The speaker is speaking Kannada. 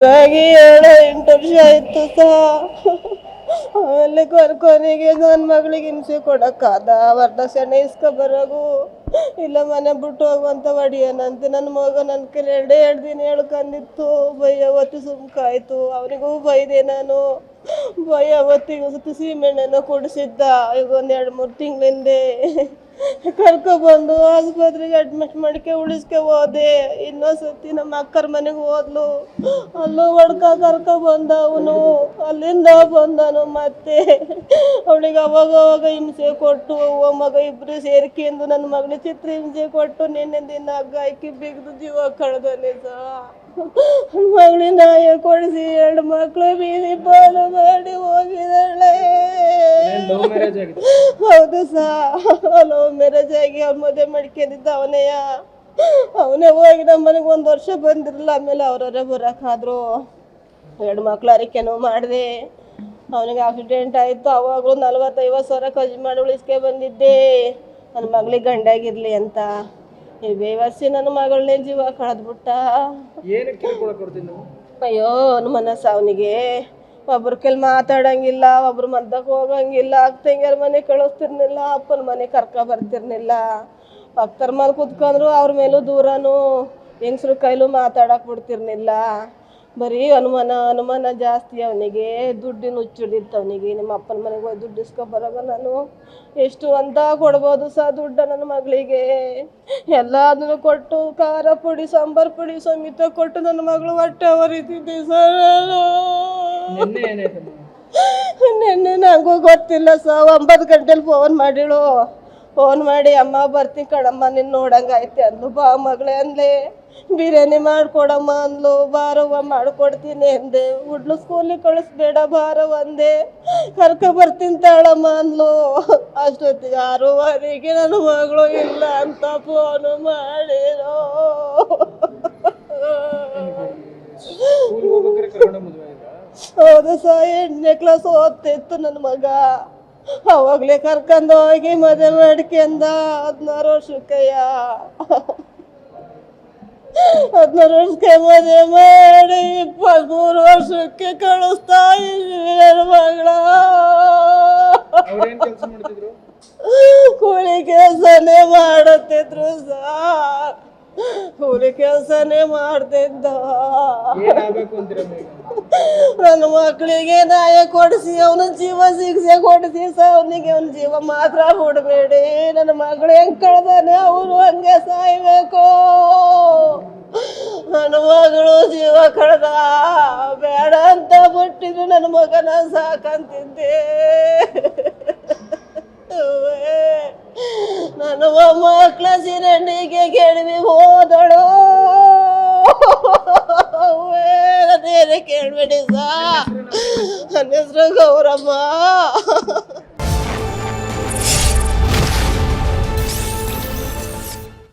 ಹಾಗೆ 7-8 ವರ್ಷ ಆಯ್ತು ಆಮೇಲೆ ಕೊನೆಗೆ ನನ್ನ ಮಗಳಿಗೆ ಹಿಂಸೆ ಕೊಡಕ್ಕಾದ ವರದಕ್ಷಿಣೆ ಇಸ್ಕೊಬರೋಗು ಇಲ್ಲ ಮನೆ ಬಿಟ್ಟು ಹೋಗುವಂತ ಒಡಿಯನಂತೆ ನನ್ನ ಮಗ ನನ್ನ ಕೈಲಿ 2 ದಿನ ಹೇಳ್ಕೊಂಡಿತ್ತು ಅವತ್ತು ಸುಮ್ಕಾಯ್ತು ಅವನಿಗೂ ಬೈದೆ ನಾನು ಅವತ್ತಿಗೆ ಸತಿ ಸೀಮೆಣ್ಣೆನ ಕುಡಿಸಿದ್ದ ಈಗ 1-2-3 ತಿಂಗಳಿಂದೆ ಕರ್ಕೊಬಂದು ಆಸ್ಪತ್ರೆಗೆ ಅಡ್ಮಿಟ್ ಮಾಡ್ಕೆ ಉಳಿಸ್ಕೆ ಹೋದೆ. ಇನ್ನೊಂದ್ಸತಿ ನಮ್ಮ ಅಕ್ಕರ ಮನೆಗೆ ಹೋದ್ಲು, ಅಲ್ಲೂ ಕರ್ಕೊಬಂದ ಅವನು, ಅಲ್ಲಿಂದ ಬಂದನು ಮತ್ತೆ ಅವಳಿಗೆ ಅವಾಗ ಹಿಂಸೆ ಕೊಟ್ಟು ಮಗ ಇಬ್ರು ಸೇರ್ಕೊಂಡು ನನ್ನ ಮಗಳಿಗೆ ಚಿತ್ರ ಹಿಂಸೆ ಕೊಟ್ಟು ನಿನ್ನೆ ದಿನ ಹಗ್ಗ ಹಾಕಿ ಬಿಗ್ದು ಜೀವ ಕಳೆದನೆ ಮಗಳಿಗೆ ನಾಯ ಕೊಡಿಸಿ 2 ಮಕ್ಕಳು ಬೀದಿ ಪಾಲು ಮಾಡಿ ಹೋಗಿದ್ದಾಳೆ. ಹೌದು ಲವ್ ಮ್ಯಾರೇಜ್ ಆಗಿ ಅವ್ರ ಮದುವೆ ಮಾಡ್ಕೊಂಡಿದ್ದ ಅವನೇ ಹೋಗಿ ನಮ್ಮ ಮನೆಗೆ 1 ವರ್ಷ ಬಂದಿರಲಿಲ್ಲ. ಆಮೇಲೆ ಅವ್ರವರೇ ಬರೋಕ್ಕಾದ್ರು 2 ಮಕ್ಳು ಅರಿಕೆನೂ ಮಾಡಿದೆ. ಅವನಿಗೆ ಆಕ್ಸಿಡೆಂಟ್ ಆಯಿತು. ಅವಾಗಲೂ 40-50 ಸಾವಿರ ಖರ್ಚು ಮಾಡಿ ಉಳಿಸ್ಕೆ ಬಂದಿದ್ದೆ ನನ್ನ ಮಗಳಿಗೆ ಗಂಡಾಗಿರ್ಲಿ ಅಂತ. ಈ ಬೇವರ್ಸಿ ನನ್ನ ಮಗಳನ್ನೇ ಜೀವ ಕಳೆದ್ಬಿಟ್ಟ. ಅಯ್ಯೋ ಮನಸ್ಸು ಅವನಿಗೆ ಒಬ್ರ ಕೈಲಿ ಮಾತಾಡಂಗಿಲ್ಲ, ಒಬ್ರು ಮದ್ದಕ್ಕೆ ಹೋಗಂಗಿಲ್ಲ, ತಂಗಿಯರ ಮನೆ ಕಳಿಸ್ತಿರ್ನಿಲ್ಲ, ಅಪ್ಪನ ಮನೆ ಬರ್ತಿರ್ನಿಲ್ಲ. ಭಕ್ತರ ಮೇಲೆ ಕುತ್ಕೊಂಡ್ರು ಅವ್ರ ಮೇಲೂ ದೂರನು, ಹೆಂಗಸ್ರ ಕೈಲೂ ಮಾತಾಡಕ್ ಬಿಡ್ತಿರ್ನಿಲ್ಲ. ಬರೀ ಅನುಮಾನ ಜಾಸ್ತಿ ಅವನಿಗೆ. ದುಡ್ಡಿನ ಹುಚ್ಚಿಡಿತ್ತು ಅವನಿಗೆ. ನಿಮ್ಮ ಅಪ್ಪನ ಮನೆಗೆ ಹೋಗಿ ದುಡ್ಡು ಇಸ್ಕೊಬರಾಗ ನಾನು ಎಷ್ಟು ಅಂತ ಕೊಡ್ಬೋದು ದುಡ್ಡು ನನ್ನ ಮಗಳಿಗೆ ಎಲ್ಲದನ್ನು ಕೊಟ್ಟು ಖಾರ ಪುಡಿ ಸಾಂಬಾರ್ ಪುಡಿ ಸಮೇತ ಕೊಟ್ಟು ನನ್ನ ಮಗಳು ಹೊಟ್ಟೆ ಹೊರಿತಿದ್ದೆ ನಿನ್ನೆ ನಂಗೂ ಗೊತ್ತಿಲ್ಲ 9 ಗಂಟೆಲಿ ಫೋನ್ ಮಾಡಿ ಅಮ್ಮ ಬರ್ತೀನಿ ಕಣಮ್ಮ ನಿನ್ನ ನೋಡಂಗೈತೆ ಅಂದ್ಲು. ಬಾ ಮಗಳೇ ಅಂದ್ಲೆ. ಬಿರಿಯಾನಿ ಮಾಡ್ಕೊಡಮ್ಮ ಅಂದ್ಲು. ಬಾರವ್ವ ಮಾಡ್ಕೊಡ್ತೀನಿ ಅಂದೆ. ಹುಡ್ಲು ಸ್ಕೂಲಿಗೆ ಕಳಿಸ್ಬೇಡ ಬಾರವ್ವ ಅಂದೆ. ಬರ್ತೀನಿ ತಾಳಮ್ಮ ಅಂದ್ಲು. ಅಷ್ಟೊತ್ತಿಗೆ 6:30ಗೆ ನನ್ನ ಮಗಳು ಇಲ್ಲ ಅಂತ ಫೋನು ಮಾಡಿರೋ. ಹೌದು 8ನೇ ಕ್ಲಾಸ್ ಓದ್ತಿತ್ತು ನನ್ನ ಮಗ. ಅವಾಗಲೇ ಕರ್ಕೊಂಡು ಹೋಗಿ ಮದುವೆ ಮಾಡ್ಕೊಂಡ 16 ವರ್ಷಕ್ಕಯ್ಯ. 16 ವರ್ಷಕ್ಕೆ ಮದುವೆ ಮಾಡಿ 23 ವರ್ಷಕ್ಕೆ ಕಳಿಸ್ತಾ ಇದ್ವಿ ನನ್ನ ಮಗಳ. ಕೂಲಿ ಕೆಲಸನೇ ಮಾಡುತ್ತಿದ್ರು ಕೂಲಿ ಕೆಲಸನೇ ಮಾಡ್ತಿದ್ದ. ನನ್ನ ಮಕ್ಕಳಿಗೆ ನ್ಯಾಯ ಕೊಡಿಸಿ ಅವನ ಜೀವ ಶಿಕ್ಷೆ ಕೊಡಿಸಿ ಅವನಿಗೆ ಅವನ ಜೀವ ಮಾತ್ರ ಬಿಡಬೇಡಿ. ನನ್ನ ಮಗಳು ಹೆಂಗ್ ಕಳ್ದಾನೆ ಅವನು ಹಂಗೆ ಸಾಯ್ಬೇಕು. ನನ್ನ ಮಗಳು ಜೀವ ಕಳ್ದ ಬೇಡ ಅಂತ ಬಿಟ್ಟಿದ್ರು ನನ್ನ ಮಗನ ಸಾಕಂತಿದ್ದೆ. ನನ್ನ ಮಕ್ಕಳ ಸಿರಂಡಿಗೆ ಕೆಡವಿ ಹೋದಳು. ಅದೇನೆ ಕೇಳ್ಬೇಡಿ ನನ್ನ ಹೆಸರು ಗೌರಮ್ಮ.